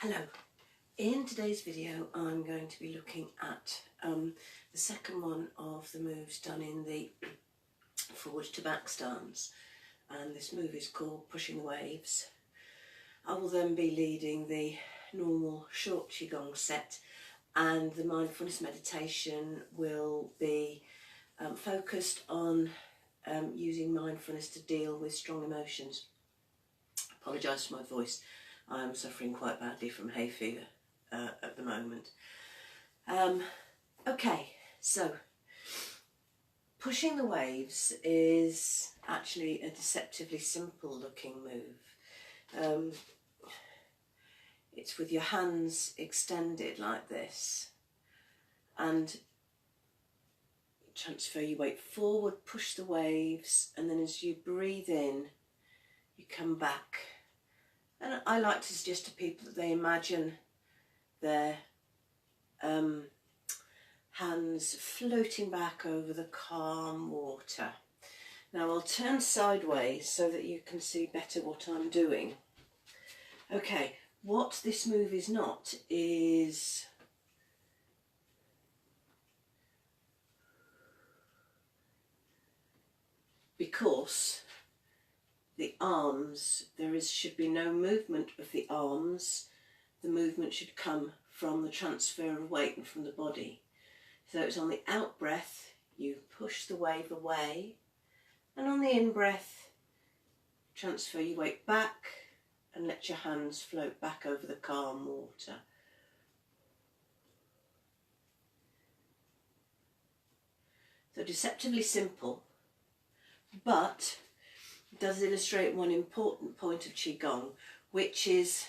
Hello. In today's video I'm going to be looking at the second one of the moves done in the forward to back stance, and this move is called Pushing the Waves. I will then be leading the normal short Qigong set, and the mindfulness meditation will be focused on using mindfulness to deal with strong emotions. I apologise for my voice. I am suffering quite badly from hay fever at the moment. Okay, so pushing the waves is actually a deceptively simple looking move. It's with your hands extended like this, and transfer your weight forward, push the waves, and then as you breathe in you come back. And I like to suggest to people that they imagine their hands floating back over the calm water. Now I'll turn sideways so that you can see better what I'm doing. Okay, what this move is not is because the arms, should be no movement of the arms. The movement should come from the transfer of weight and from the body. So it's on the out breath you push the wave away, and on the in breath transfer your weight back and let your hands float back over the calm water. So deceptively simple, but it does illustrate one important point of Qigong, which is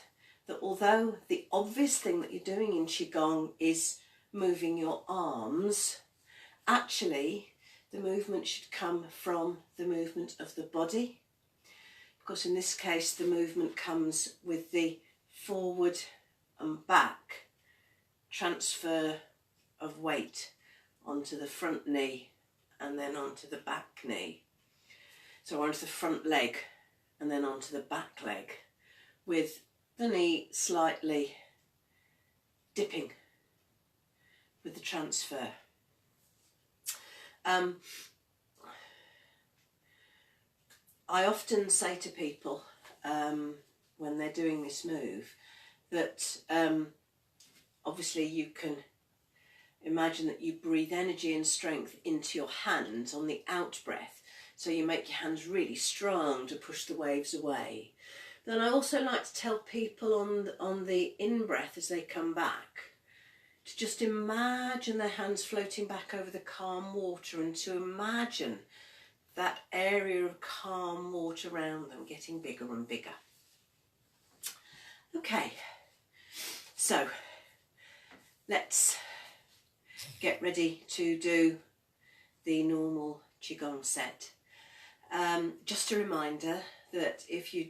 that although the obvious thing that you're doing in Qigong is moving your arms, actually the movement should come from the movement of the body. Of course, in this case the movement comes with the forward and back transfer of weight onto the front knee and then onto the back knee. So onto the front leg and then onto the back leg, with the knee slightly dipping with the transfer. I often say to people when they're doing this move that obviously you can imagine that you breathe energy and strength into your hands on the out breath. So you make your hands really strong to push the waves away. Then I also like to tell people on the in-breath as they come back to just imagine their hands floating back over the calm water, and to imagine that area of calm water around them getting bigger and bigger. Okay, so let's get ready to do the normal Qigong set. Just a reminder that if you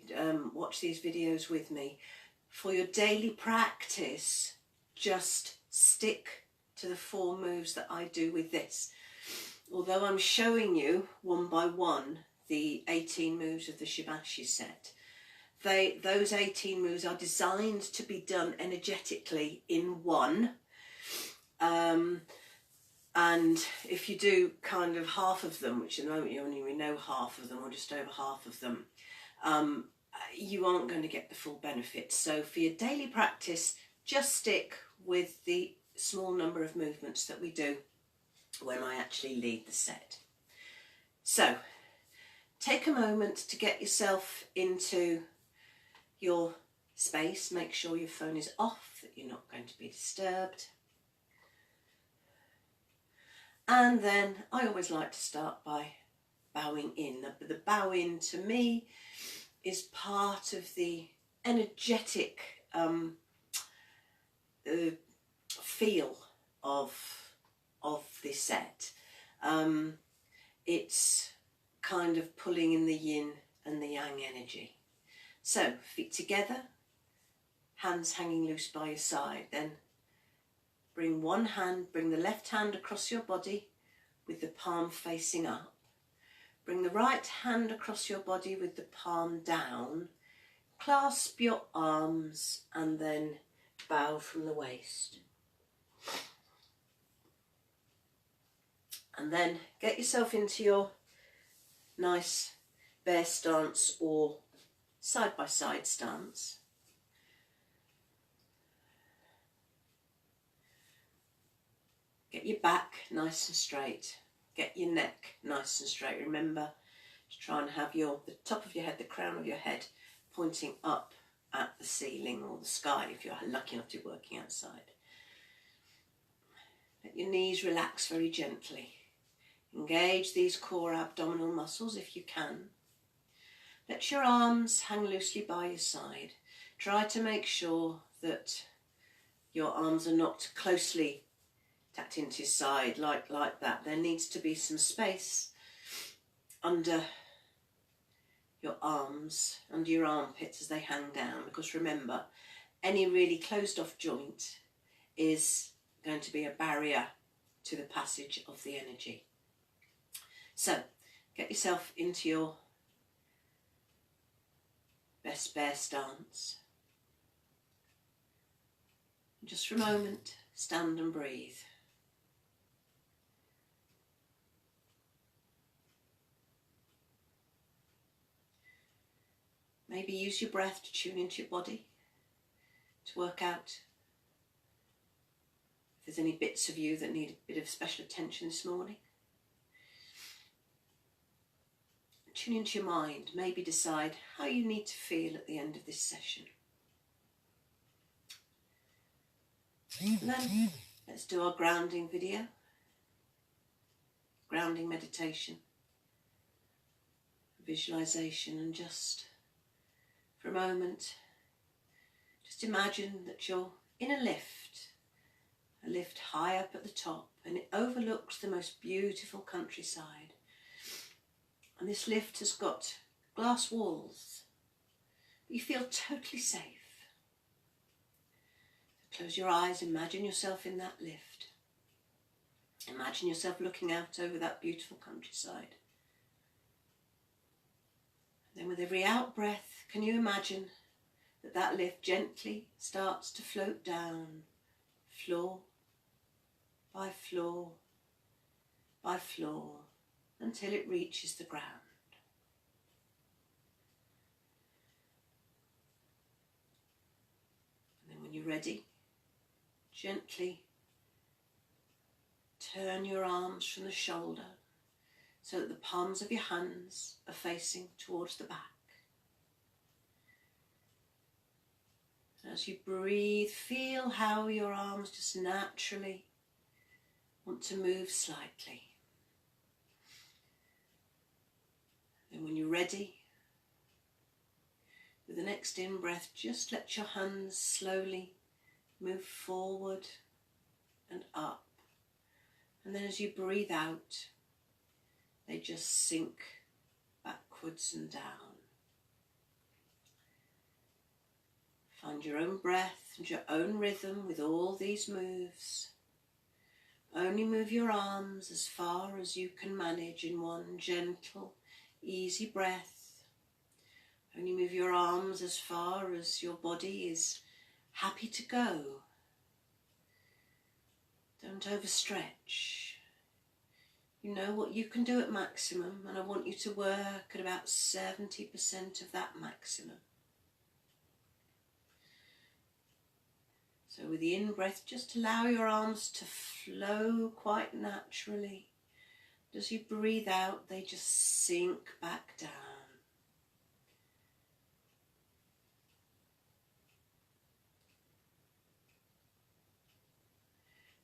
watch these videos with me, for your daily practice, just stick to the 4 moves that I do with this. Although I'm showing you one by one the 18 moves of the shibashi set, those 18 moves are designed to be done energetically in one. And if you do kind of half of them, which at the moment you only know half of them or just over half of them, you aren't going to get the full benefit. So for your daily practice, just stick with the small number of movements that we do when I actually lead the set. So take a moment to get yourself into your space. Make sure your phone is off, that you're not going to be disturbed. And then I always like to start by bowing in. The bow in to me is part of the energetic feel of this set. It's kind of pulling in the yin and the yang energy. So feet together, hands hanging loose by your side. Then bring the left hand across your body with the palm facing up. Bring the right hand across your body with the palm down. Clasp your arms and then bow from the waist. And then get yourself into your nice bear stance or side-by-side stance. Get your back nice and straight. Get your neck nice and straight. Remember to try and have the top of your head, the crown of your head, pointing up at the ceiling or the sky if you're lucky enough to be working outside. Let your knees relax very gently. Engage these core abdominal muscles if you can. Let your arms hang loosely by your side. Try to make sure that your arms are not closely tucked into your side like that. There needs to be some space under your arms, under your armpits as they hang down, because remember, any really closed off joint is going to be a barrier to the passage of the energy. So get yourself into your best bear stance. Just for a moment, stand and breathe. Maybe use your breath to tune into your body, to work out if there's any bits of you that need a bit of special attention this morning. Tune into your mind, maybe decide how you need to feel at the end of this session. And then let's do our grounding video, grounding meditation, visualization, and just for a moment, just imagine that you're in a lift high up at the top, and it overlooks the most beautiful countryside. And this lift has got glass walls, but you feel totally safe. Close your eyes, imagine yourself in that lift. Imagine yourself looking out over that beautiful countryside. And then with every out breath, can you imagine that lift gently starts to float down, floor by floor by floor, until it reaches the ground. And then when you're ready, gently turn your arms from the shoulder so that the palms of your hands are facing towards the back. As you breathe, feel how your arms just naturally want to move slightly. And when you're ready, with the next in-breath, just let your hands slowly move forward and up. And then as you breathe out, they just sink backwards and down. Find your own breath and your own rhythm with all these moves. Only move your arms as far as you can manage in one gentle, easy breath. Only move your arms as far as your body is happy to go. Don't overstretch. You know what you can do at maximum, and I want you to work at about 70% of that maximum. So with the in-breath, just allow your arms to flow quite naturally. As you breathe out, they just sink back down.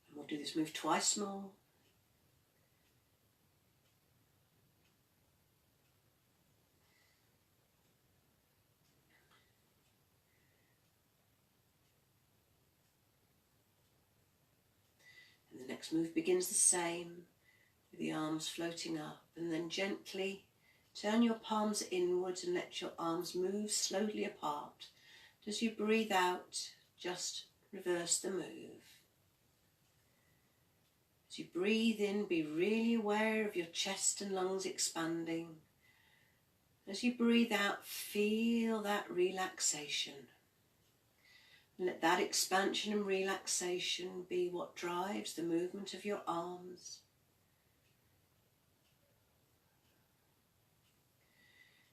And we'll do this move twice more. The next move begins the same, with the arms floating up, and then gently turn your palms inwards and let your arms move slowly apart. As you breathe out, just reverse the move. As you breathe in, be really aware of your chest and lungs expanding. As you breathe out, feel that relaxation. Let that expansion and relaxation be what drives the movement of your arms.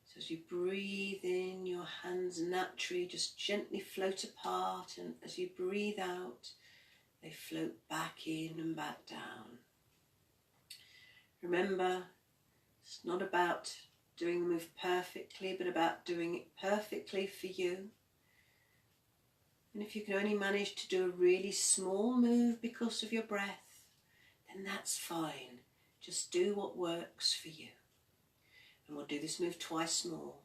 So as you breathe in, your hands naturally just gently float apart, and as you breathe out, they float back in and back down. Remember, it's not about doing the move perfectly, but about doing it perfectly for you. And if you can only manage to do a really small move because of your breath, then that's fine. Just do what works for you. And we'll do this move twice more.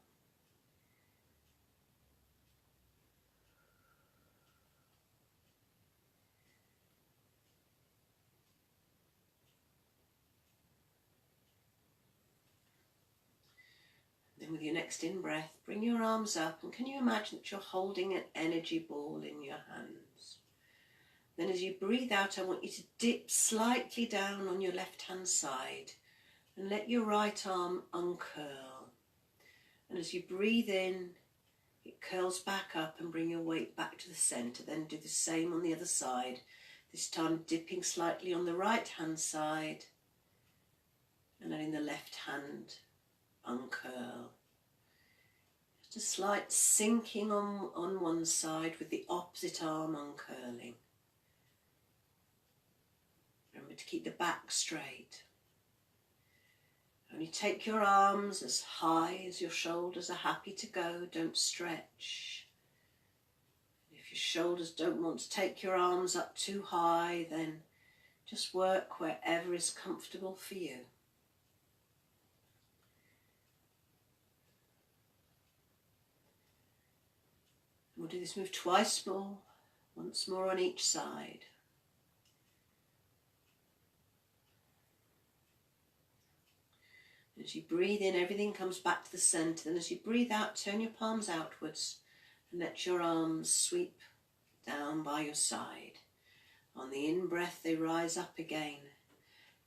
Then with your next in-breath, bring your arms up, and can you imagine that you're holding an energy ball in your hands? Then as you breathe out, I want you to dip slightly down on your left-hand side and let your right arm uncurl. And as you breathe in, it curls back up and bring your weight back to the centre. Then do the same on the other side, this time dipping slightly on the right-hand side and letting the left hand uncurl. Just a slight sinking on one side with the opposite arm uncurling. Remember to keep the back straight. Only take your arms as high as your shoulders are happy to go. Don't stretch. If your shoulders don't want to take your arms up too high, then just work wherever is comfortable for you. We'll do this move twice more, once more on each side. As you breathe in, everything comes back to the centre. Then as you breathe out, turn your palms outwards and let your arms sweep down by your side. On the in-breath, they rise up again.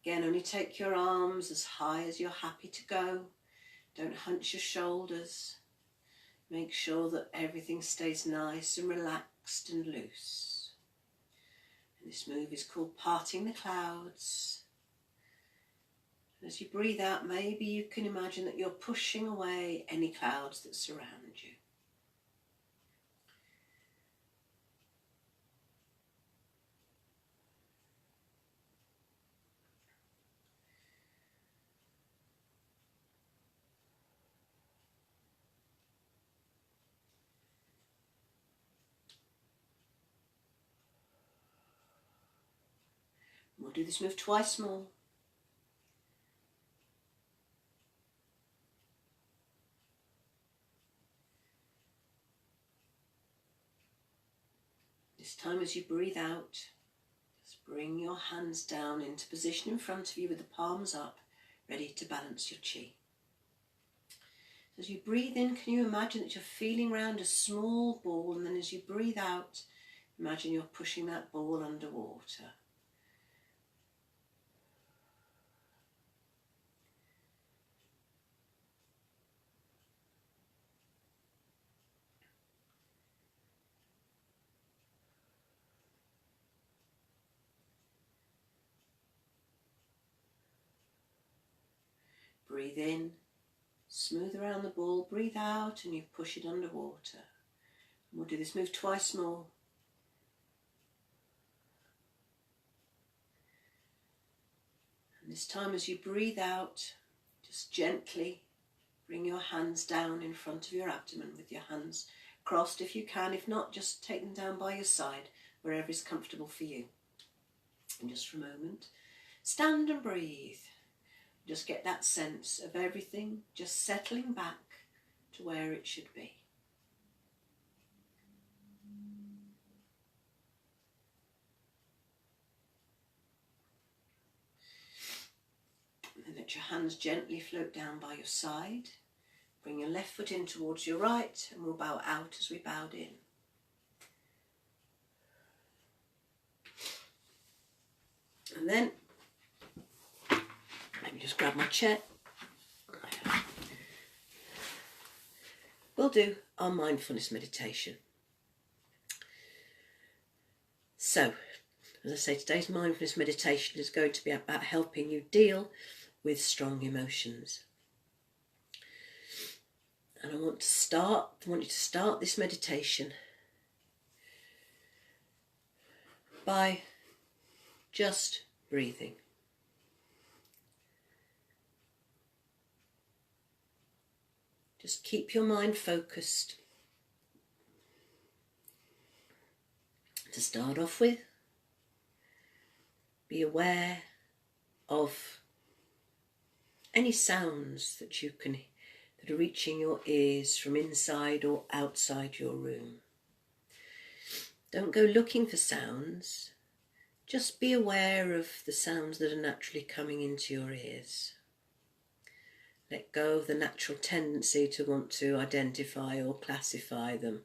Again, only take your arms as high as you're happy to go. Don't hunch your shoulders. Make sure that everything stays nice and relaxed and loose. And this move is called parting the clouds. As you breathe out, maybe you can imagine that you're pushing away any clouds that surround you. We'll do this move twice more. This time as you breathe out, just bring your hands down into position in front of you with the palms up, ready to balance your chi. As you breathe in, can you imagine that you're feeling around a small ball, and then as you breathe out, imagine you're pushing that ball underwater. Breathe in, smooth around the ball, breathe out and you push it underwater. And we'll do this move twice more. And this time as you breathe out, just gently bring your hands down in front of your abdomen with your hands crossed if you can. If not, just take them down by your side, wherever is comfortable for you. And just for a moment, stand and breathe. Just get that sense of everything just settling back to where it should be. And then let your hands gently float down by your side. Bring your left foot in towards your right, and we'll bow out as we bowed in. And then let me just grab my chair. We'll do our mindfulness meditation. So, as I say, today's mindfulness meditation is going to be about helping you deal with strong emotions. And I want you to start this meditation by just breathing. Just keep your mind focused. To start off with, be aware of any sounds that are reaching your ears from inside or outside your room. Don't go looking for sounds, just be aware of the sounds that are naturally coming into your ears. Let go of the natural tendency to want to identify or classify them.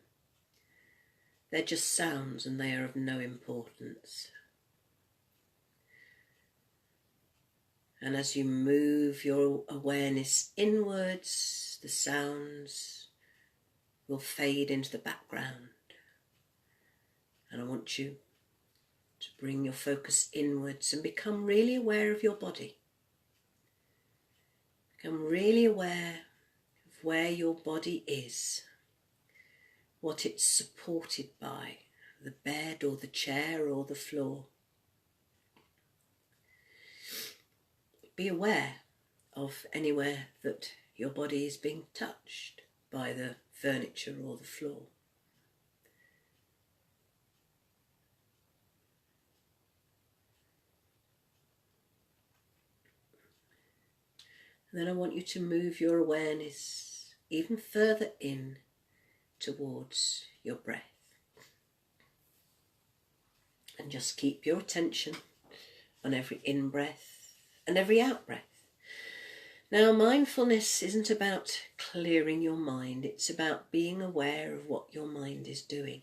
They're just sounds and they are of no importance. And as you move your awareness inwards, the sounds will fade into the background. And I want you to bring your focus inwards and become really aware of your body. Become really aware of where your body is, what it's supported by, the bed or the chair or the floor. Be aware of anywhere that your body is being touched by the furniture or the floor. And then I want you to move your awareness even further in towards your breath. And just keep your attention on every in-breath and every out-breath. Now, mindfulness isn't about clearing your mind, it's about being aware of what your mind is doing.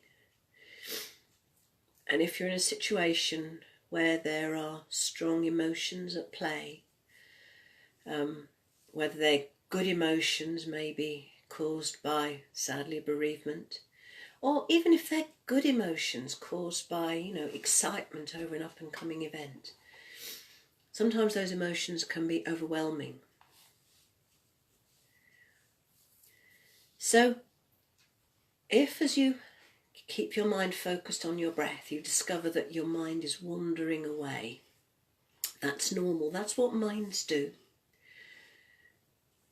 And if you're in a situation where there are strong emotions at play, whether they're good emotions, maybe caused by, sadly, bereavement, or even if they're good emotions caused by, excitement over an up-and-coming event, sometimes those emotions can be overwhelming. So, if as you keep your mind focused on your breath, you discover that your mind is wandering away, that's normal, that's what minds do.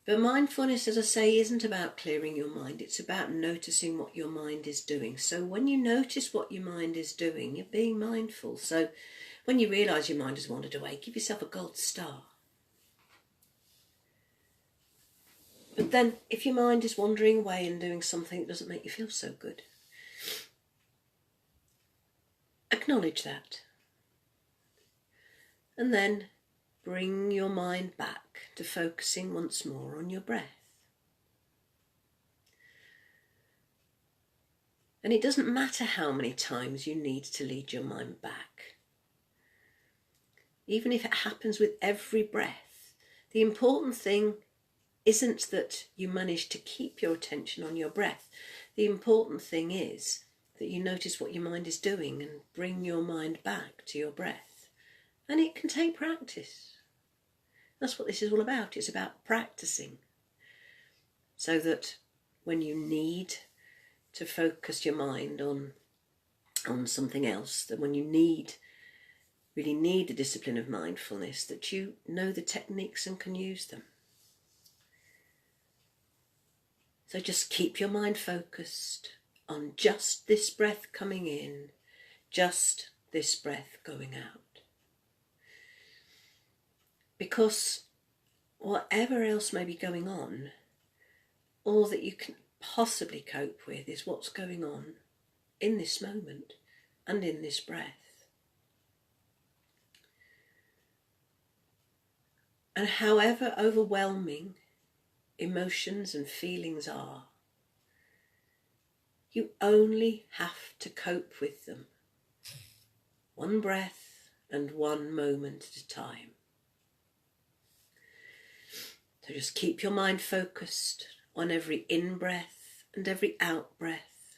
But mindfulness, as I say, isn't about clearing your mind, it's about noticing what your mind is doing. So when you notice what your mind is doing, you're being mindful. So when you realise your mind has wandered away, give yourself a gold star. But then, if your mind is wandering away and doing something that doesn't make you feel so good, acknowledge that. And then bring your mind back to focusing once more on your breath. And it doesn't matter how many times you need to lead your mind back. Even if it happens with every breath, the important thing isn't that you manage to keep your attention on your breath. The important thing is that you notice what your mind is doing and bring your mind back to your breath. And it can take practice. That's what this is all about. It's about practicing. So that when you need to focus your mind on something else, that when you really need the discipline of mindfulness, that you know the techniques and can use them. So just keep your mind focused on just this breath coming in, just this breath going out. Because whatever else may be going on, all that you can possibly cope with is what's going on in this moment and in this breath. And however overwhelming emotions and feelings are, you only have to cope with them one breath and one moment at a time. So just keep your mind focused on every in-breath and every out-breath.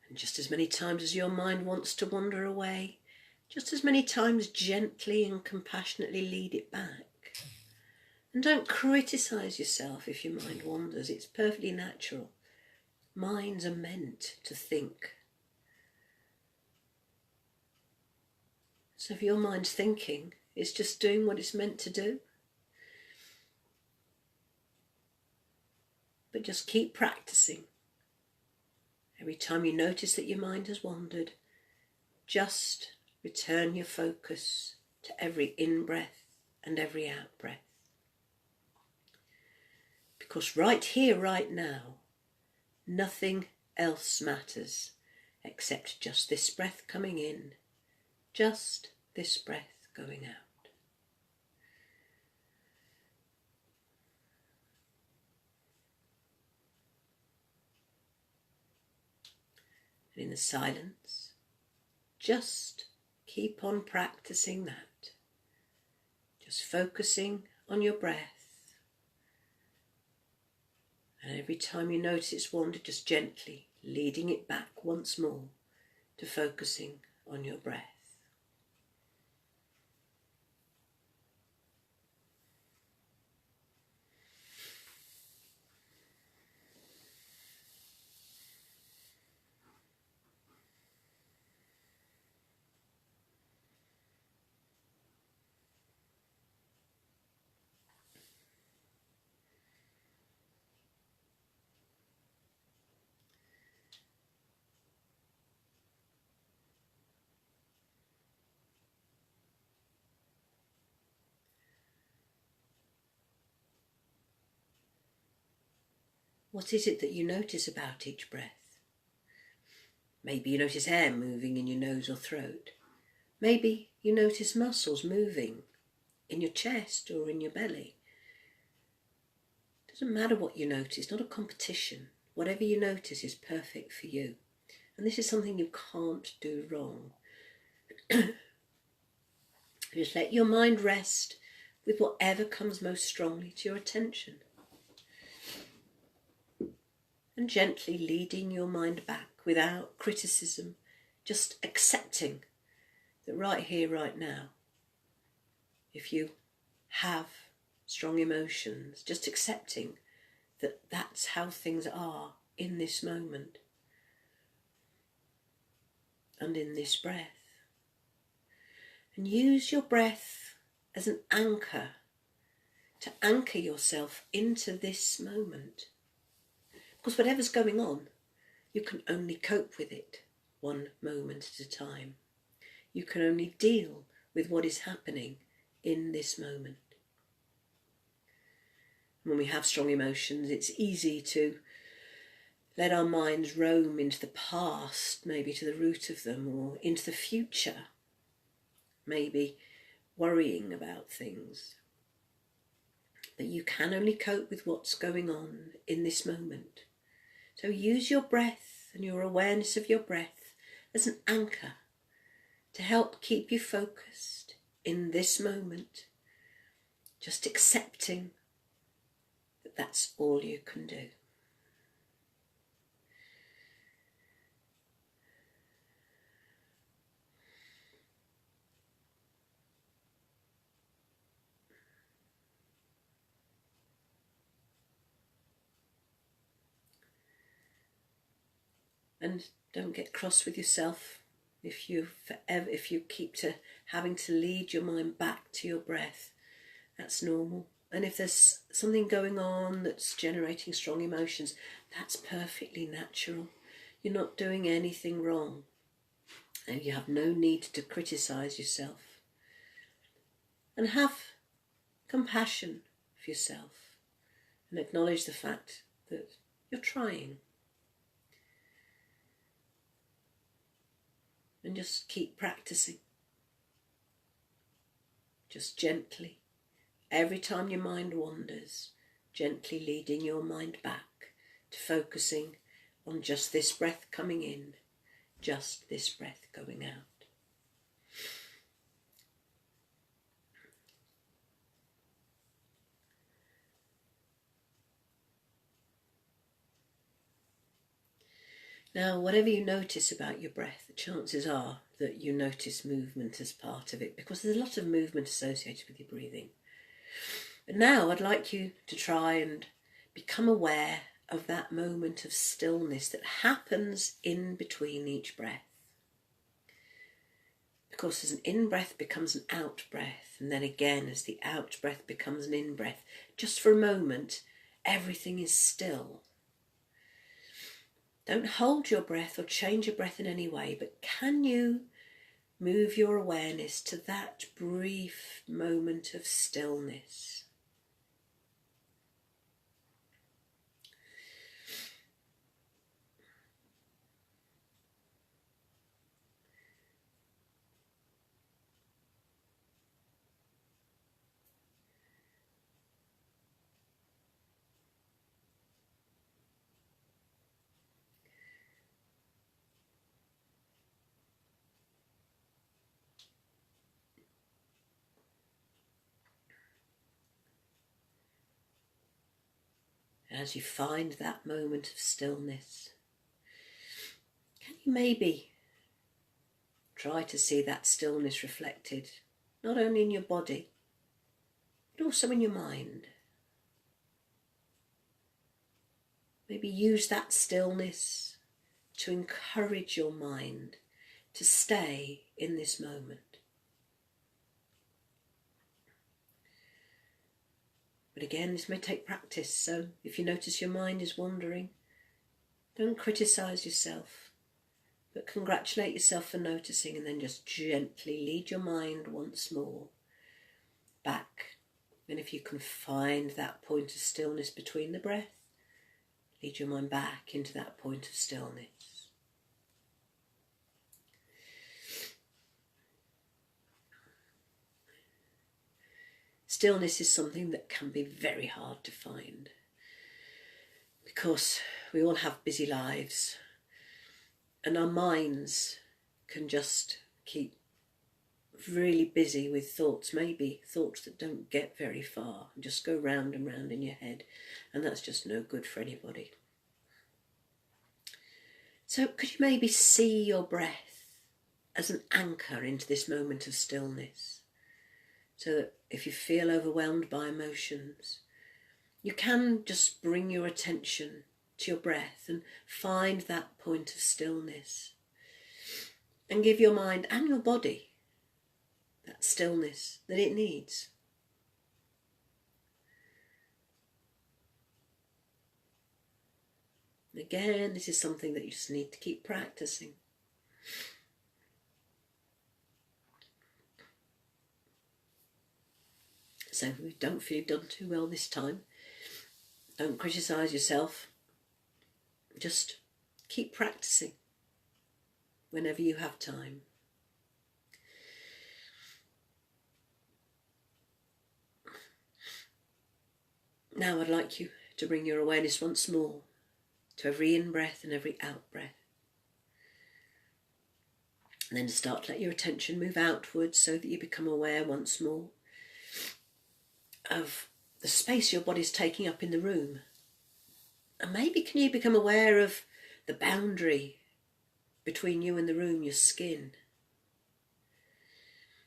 And just as many times as your mind wants to wander away, just as many times gently and compassionately lead it back. And don't criticise yourself if your mind wanders. It's perfectly natural. Minds are meant to think. So if your mind's thinking, it's just doing what it's meant to do. But just keep practicing. Every time you notice that your mind has wandered, just return your focus to every in-breath and every out-breath. Because right here, right now, nothing else matters except just this breath coming in, just this breath going out. And in the silence, just keep on practicing that. Just focusing on your breath. And every time you notice it's wandered, just gently leading it back once more to focusing on your breath. What is it that you notice about each breath? Maybe you notice air moving in your nose or throat. Maybe you notice muscles moving in your chest or in your belly. It doesn't matter what you notice, it's not a competition. Whatever you notice is perfect for you. And this is something you can't do wrong. Just let your mind rest with whatever comes most strongly to your attention. And gently leading your mind back without criticism, just accepting that right here, right now, if you have strong emotions, just accepting that that's how things are in this moment and in this breath. And use your breath as an anchor to anchor yourself into this moment. Because whatever's going on, you can only cope with it one moment at a time. You can only deal with what is happening in this moment. When we have strong emotions, it's easy to let our minds roam into the past, maybe to the root of them, or into the future, maybe worrying about things. But you can only cope with what's going on in this moment. So use your breath and your awareness of your breath as an anchor to help keep you focused in this moment, just accepting that that's all you can do. And don't get cross with yourself if you keep having to lead your mind back to your breath. That's normal. And if there's something going on that's generating strong emotions, that's perfectly natural. You're not doing anything wrong. And you have no need to criticize yourself. And have compassion for yourself. And acknowledge the fact that you're trying. And just keep practicing. Just gently. Every time your mind wanders, gently leading your mind back to focusing on just this breath coming in, just this breath going out. Now, whatever you notice about your breath, the chances are that you notice movement as part of it, because there's a lot of movement associated with your breathing. But now I'd like you to try and become aware of that moment of stillness that happens in between each breath. Because as an in-breath becomes an out-breath, and then again as the out-breath becomes an in-breath, just for a moment, everything is still. Don't hold your breath or change your breath in any way, but can you move your awareness to that brief moment of stillness? As you find that moment of stillness, can you maybe try to see that stillness reflected not only in your body, but also in your mind? Maybe use that stillness to encourage your mind to stay in this moment. But again, this may take practice, so if you notice your mind is wandering, don't criticise yourself, but congratulate yourself for noticing, and then just gently lead your mind once more back. And if you can find that point of stillness between the breath, lead your mind back into that point of stillness. Stillness is something that can be very hard to find, because we all have busy lives and our minds can just keep really busy with thoughts, maybe thoughts that don't get very far, and just go round and round in your head, and that's just no good for anybody. So could you maybe see your breath as an anchor into this moment of stillness, so that if you feel overwhelmed by emotions, you can just bring your attention to your breath and find that point of stillness, and give your mind and your body that stillness that it needs. Again, this is something that you just need to keep practicing. So if you don't feel you've done too well this time, don't criticise yourself. Just keep practicing whenever you have time. Now I'd like you to bring your awareness once more to every in-breath and every out-breath. And then start to let your attention move outwards so that you become aware once more of the space your body's taking up in the room. And maybe can you become aware of the boundary between you and the room, your skin.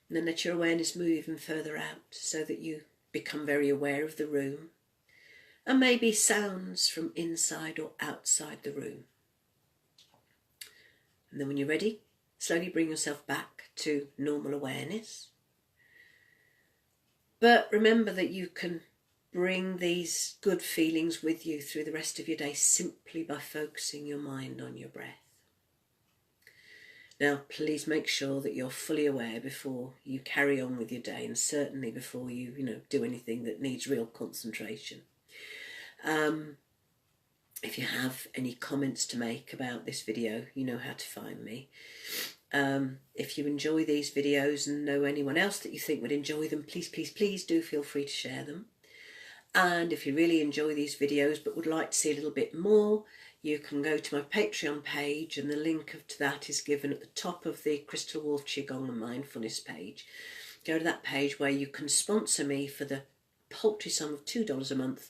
And then let your awareness move even further out so that you become very aware of the room, and maybe sounds from inside or outside the room. And then when you're ready, slowly bring yourself back to normal awareness. But remember that you can bring these good feelings with you through the rest of your day simply by focusing your mind on your breath. Now, please make sure that you're fully aware before you carry on with your day, and certainly before you, do anything that needs real concentration. If you have any comments to make about this video, you know how to find me. If you enjoy these videos and know anyone else that you think would enjoy them, please, please, please do feel free to share them. And if you really enjoy these videos but would like to see a little bit more, you can go to my Patreon page, and the link to that is given at the top of the Crystal Wolf Qigong and Mindfulness page. Go to that page where you can sponsor me for the paltry sum of $2 a month,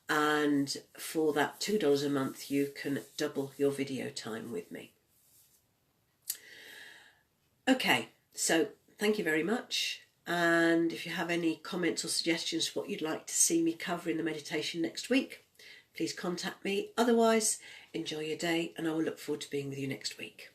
and for that $2 a month you can double your video time with me. Okay, so thank you very much, and if you have any comments or suggestions for what you'd like to see me cover in the meditation next week, please contact me. Otherwise, enjoy your day, and I will look forward to being with you next week.